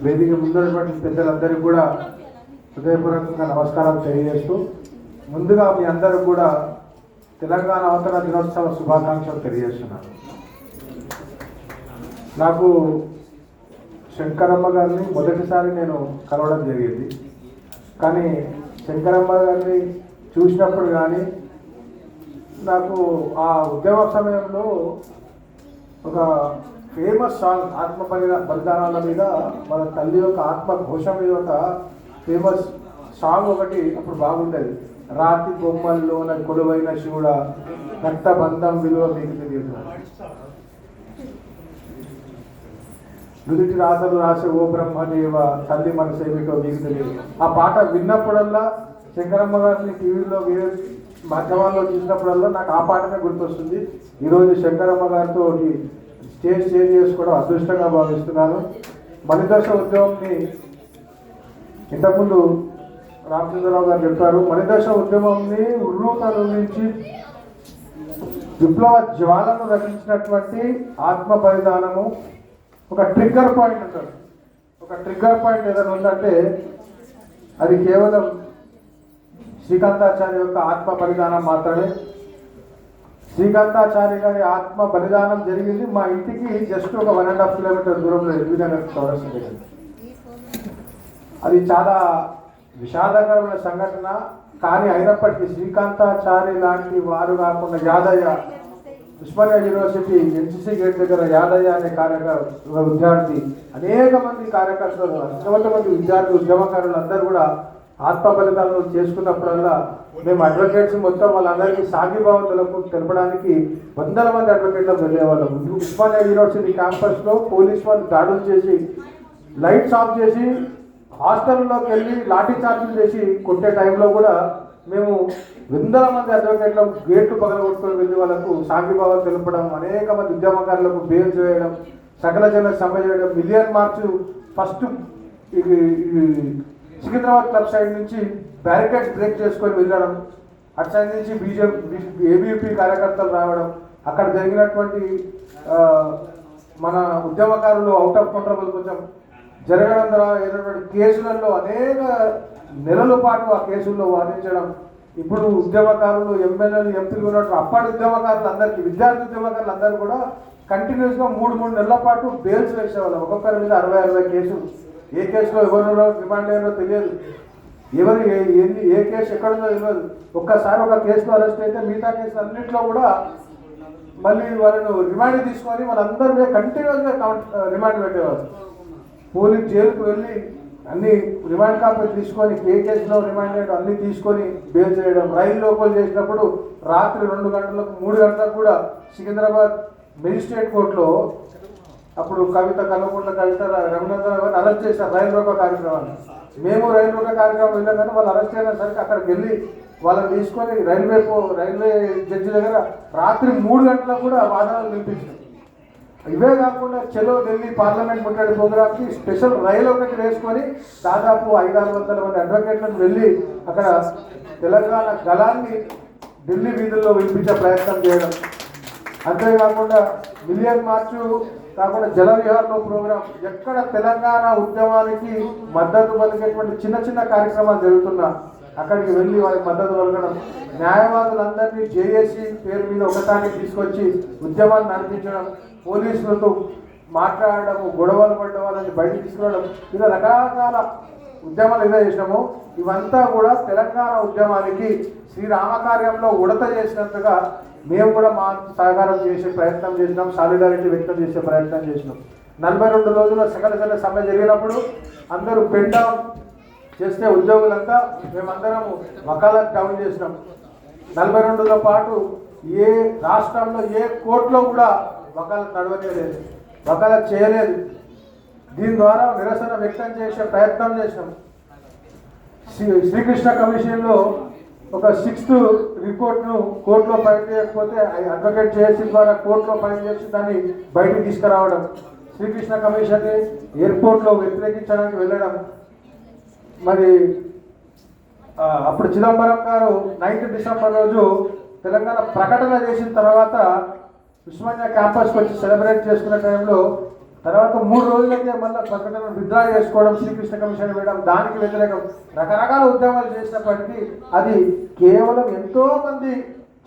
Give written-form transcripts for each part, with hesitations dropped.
వేదిక ముందున్నటువంటి పెద్దలందరికీ కూడా హృదయపూర్వకంగా నమస్కారాలు తెలియజేస్తూ ముందుగా మీ అందరూ కూడా తెలంగాణ అవతరణ దినోత్సవ శుభాకాంక్షలు తెలియజేస్తున్నాను. నాకు శంకరమ్మ గారిని మొదటిసారి నేను కలవడం జరిగింది. కానీ శంకరమ్మ గారిని చూసినప్పుడు కానీ నాకు ఆ ఉద్యమ సమయంలో ఒక ఫేమస్ సాంగ్ ఆత్మ బలిదానాల మీద మన తల్లి యొక్క ఆత్మ ఘోష మీద ఒక ఫేమస్ సాంగ్ ఒకటి అప్పుడు బాగుండేది. రాతి బొమ్మల్లోన కొలువైన శివుడ రక్త బంధం విలువ మీకు తెలియదు, నుదుటి రాతలు రాసే ఓ బ్రహ్మదేవ తల్లి మనసు ఏమిటో మీకు తెలియదు. ఆ పాట విన్నప్పుడల్లా శంకరమ్మ గారిని టీవీలో వేరే మాధ్యమాల్లో చూసినప్పుడల్లా నాకు ఆ పాటనే గుర్తొస్తుంది. ఈరోజు శంకరమ్మ గారితో స్టేజ్ చేంజ్ చేసుకోవడం అదృష్టంగా భావిస్తున్నాను. మణిదశ ఉద్యమంని ఇంతకుముందు రామచంద్రరావు గారు చెప్పారు. మణిదశ ఉద్యమంని ఉర్రూతల నుంచి విప్లవ జ్వాలను రచించినటువంటి ఆత్మ బలిదానము ఒక ట్రిగ్గర్ పాయింట్ అంటారు. ఒక ట్రిగ్గర్ పాయింట్ ఏదైనా ఉందంటే అది కేవలం శ్రీకాంతాచార్య యొక్క ఆత్మ బలిదానం మాత్రమే. శ్రీకాంతాచార్య గారి ఆత్మ బలిదానం జరిగింది మా ఇంటికి జస్ట్ ఒక 1.5 కిలోమీటర్ దూరంలో ఎల్బీనగర్ చౌరస్తా దగ్గర. అది చాలా విషాదకరమైన సంఘటన. కానీ అయినప్పటికీ శ్రీకాంతాచార్య లాంటి వారు కాకుండా Yadaiah Osmania university NCC gate దగ్గర యాదయ్య అనే విద్యార్థి, అనేక మంది కార్యకర్తలు, అనేక మంది విద్యార్థి ఉద్యమకారులు అందరూ కూడా ఆత్మ బలిదానాలు చేసుకున్నప్పుడల్లా మేము అడ్వకేట్స్ మొత్తం వాళ్ళందరికీ సాగిభావంతులకు తెలపడానికి వందల మంది అడ్వకేట్లకు వెళ్ళేవాళ్ళం. ఉస్మానియా యూనివర్సిటీ క్యాంపస్లో పోలీస్ వాళ్ళు దాడులు చేసి లైట్స్ ఆఫ్ చేసి హాస్టల్లోకి వెళ్ళి లాఠీ చార్జీలు చేసి కొట్టే టైంలో కూడా మేము వందల మంది అడ్వకేట్ల గేట్లు పగలగొట్టుకొని వెళ్ళి వాళ్ళకు సాగిభావం తెలపడం, అనేక మంది ఉద్యమకారులకు బెయిల్స్ వేయడం, సకల జన సమ్మె చేయడం, million March first Secunderabad club side నుంచి బ్యారికేడ్స్ బ్రేక్ చేసుకొని వెళ్ళడం, అటు సైడ్ నుంచి ఏబీపీ కార్యకర్తలు రావడం, అక్కడ జరిగినటువంటి మన ఉద్యమకారులు అవుట్ ఆఫ్ కంట్రోల్ కొంచెం జరగడం ద్వారా ఏదైనటువంటి కేసులలో అనేక నెలల పాటు ఆ కేసుల్లో వాదించడం. ఇప్పుడు ఉద్యమకారులు ఎమ్మెల్యేలు ఎంపీలు ఉన్నట్టు అప్పటి ఉద్యమకారులు అందరికీ విద్యార్థి ఉద్యమకారులు అందరూ కూడా కంటిన్యూస్గా 3 నెలల పాటు బెయిల్స్ వేసేవాళ్ళు. ఒక్కొక్కరి మీద 60 కేసులు. ఏ కేసులో ఎవరిలో రిమాండ్ అయ్యారో తెలియదు, ఎవరు ఏ కేసు ఎక్కడుందో తెలియదు. ఒక్కసారి ఒక కేసులో అరెస్ట్ అయితే మిగతా కేసులు అన్నింటిలో కూడా మళ్ళీ వాళ్ళను రిమాండ్ తీసుకొని వాళ్ళందరి మీద కంటిన్యూస్గా రిమాండ్ పెట్టేవారు. పోలీస్ జైలుకు వెళ్ళి అన్ని రిమాండ్ కాపీలు తీసుకొని ఏ కేసులో రిమాండ్ చేయడం అన్ని తీసుకొని బెయిల్ చేయడం. రైలు లోపల చేసినప్పుడు రాత్రి 2 గంటలకు 3 గంటలకు కూడా సికింద్రాబాద్ మెజిస్ట్రేట్ కోర్టులో అప్పుడు కల్వకుంట్ల కవిత రఘునందన్ గారిని అరెస్ట్ చేశారు రైలు రోక కార్యక్రమాన్ని. మేము రైలు రోక కార్యక్రమం వెళ్ళాం కానీ వాళ్ళు అరెస్ట్ అయిన సరికి అక్కడికి వెళ్ళి వాళ్ళని తీసుకొని రైల్వే జడ్జి దగ్గర రాత్రి 3 గంటలకు కూడా వాదనలు వినిపించారు. ఇవే కాకుండా చలో ఢిల్లీ పార్లమెంట్ ముట్టడి ప్రోగ్రామ్కి స్పెషల్ రైలు ఒకటి వేసుకొని దాదాపు 500-600 మంది అడ్వకేట్లను వెళ్ళి అక్కడ తెలంగాణ గళాన్ని ఢిల్లీ వీధుల్లో వినిపించే ప్రయత్నం చేయడం. అంతేకాకుండా మిలియన్ మార్చు కాకుండా జల విహార్లో ప్రోగ్రాం, ఎక్కడ తెలంగాణ ఉద్యమానికి మద్దతు పలికేటువంటి చిన్న చిన్న కార్యక్రమాలు జరుగుతున్నా అక్కడికి వెళ్ళి వారికి మద్దతు పలకడం. న్యాయవాదులందరినీ జేఏసీ పేరు మీద ఒకటానికి తీసుకొచ్చి ఉద్యమాన్ని నడిపించడం, పోలీసులతో మాట్లాడడము, గొడవలు పడ్డ వాళ్ళని బయటకు తీసుకురావడం, ఇలా రకరకాల ఉద్యమాలు ఏదో చేసినాము. ఇవంతా కూడా తెలంగాణ ఉద్యమానికి శ్రీరామకార్యంలో ఉడత చేసినట్టుగా మేము కూడా మా సహకారం చేసే ప్రయత్నం చేసినాం, సాలిడారిటీ వ్యక్తం చేసే ప్రయత్నం చేసినాం. 42 రోజుల సకల జన సమ్మె జరిగినప్పుడు అందరూ పెండ చేస్తే ఉద్యోగులంతా మేమందరము వకాలత్ డౌన్ చేసినాం. 42 రోజుల పాటు ఏ రాష్ట్రంలో ఏ కోర్టులో కూడా వకాలత్ నడవలేదు, వకాలత్ చేయలేదు. దీని ద్వారా నిరసన వ్యక్తం చేసే ప్రయత్నం చేసినాం. శ్రీకృష్ణ కమిషన్లో ఒక 6th రిపోర్ట్ను కోర్టులో ఫైల్ చేయకపోతే అడ్వకేట్ చేసి ద్వారా కోర్టులో ఫైల్ చేసి దాన్ని బయటకు తీసుకురావడం, శ్రీకృష్ణ కమిషన్ని ఎయిర్పోర్ట్లో వ్యతిరేకించడానికి వెళ్ళడం. మరి అప్పుడు చిదంబరం గారు 9th డిసెంబర్ రోజు తెలంగాణ ప్రకటన చేసిన తర్వాత ఉస్మానియా క్యాంపస్కి వచ్చి సెలబ్రేట్ చేసుకునే టైంలో తర్వాత 3 రోజులకే మళ్ళీ ప్రకటన విత్డ్రా చేసుకోవడం, శ్రీకృష్ణ కమిషన్ వేయడం, దానికి వ్యతిరేకం రకరకాల ఉద్యమాలు చేసినప్పటికీ అది కేవలం ఎంతో మంది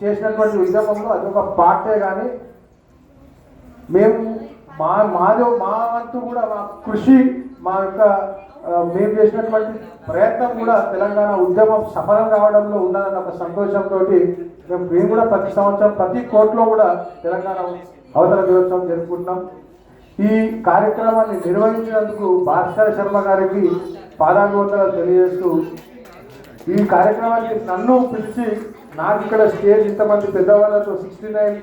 చేసినటువంటి ఉద్యమంలో అది ఒక పార్టే. కానీ మేము మా వంతు కూడా మా కృషి, మా యొక్క మేము చేసినటువంటి ప్రయత్నం కూడా తెలంగాణ ఉద్యమం సఫలం కావడంలో ఉన్నదన్న ఒక సంతోషంతో మేము కూడా ప్రతి సంవత్సరం ప్రతి కోర్టులో కూడా తెలంగాణ అవతరణ దినోత్సవం జరుపుకుంటున్నాం. ఈ కార్యక్రమాన్ని నిర్వహించినందుకు భాస్కర్ శర్మ గారికి పాదాభివందనాలు తెలియజేస్తూ, ఈ కార్యక్రమానికి నన్ను పిలిచి నాకు ఇక్కడ స్టేజ్ ఇంతమంది పెద్దవాళ్ళతో 69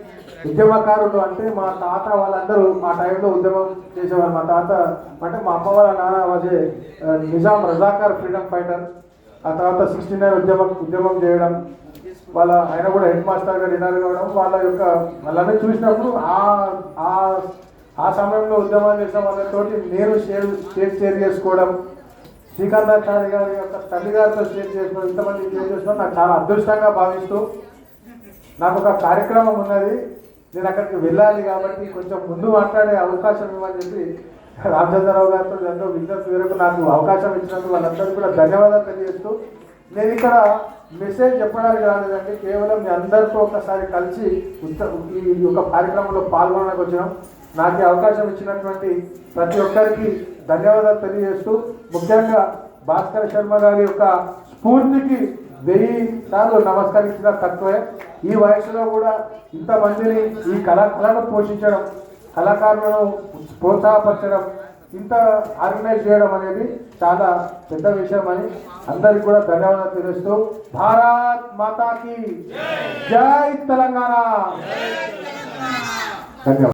ఉద్యమకారులు అంటే మా తాత వాళ్ళందరూ ఆ టైంలో ఉద్యమం చేసేవారు. మా తాత అంటే మా అమ్మ వాళ్ళ నాన్న వాజే నిజాం రజాకార్ ఫ్రీడమ్ ఫైటర్. ఆ తర్వాత 69 ఉద్యమం చేయడం, వాళ్ళ ఆయన కూడా హెడ్ మాస్టర్గా రిటైర్ కావడం, వాళ్ళని చూసినప్పుడు ఆ సమయంలో ఉద్యమాలు చేసిన వాళ్ళతోటి నేను స్టేజ్ షేర్ చేసుకోవడం, శ్రీకాంతాచార్య గారి యొక్క తల్లిగారితో స్టేజ్ చేసుకోవడం, ఇంతమంది స్టేజ్ చేసుకోవడం నాకు చాలా అదృష్టంగా భావిస్తూ, నాకు ఒక కార్యక్రమం ఉన్నది, నేను అక్కడికి వెళ్ళాలి కాబట్టి కొంచెం ముందు మాట్లాడే అవకాశం ఇవ్వని చెప్పి రామచంద్రరావు గారితో ఎంతో విజ్ఞప్తి మేరకు నాకు అవకాశం ఇచ్చినందుకు వాళ్ళందరికీ కూడా ధన్యవాదాలు తెలియజేస్తూ, నేను ఇక్కడ మెసేజ్ చెప్పడానికి రాలేదండి, కేవలం మీ అందరితో ఒకసారి కలిసి ఈ యొక్క కార్యక్రమంలో పాల్గొనడానికి వచ్చినాం. నాకు అవకాశం ఇచ్చినటువంటి ప్రతి ఒక్కరికి ధన్యవాదాలు తెలియజేస్తూ, ముఖ్యంగా భాస్కర్ శర్మ గారి యొక్క స్ఫూర్తికి 1000 సార్లు నమస్కరించిన తక్కువే. ఈ వయసులో కూడా ఇంతమందిని ఈ కళను పోషించడం, కళాకారులను ప్రోత్సాహపరచడం, ఇంత ఆర్గనైజ్ చేయడం అనేది చాలా పెద్ద విషయం అని అందరికీ కూడా ధన్యవాదాలు తెలుస్తూ, భారత్ మాతాకి జై తెలంగాణ. ధన్యవాదాలు.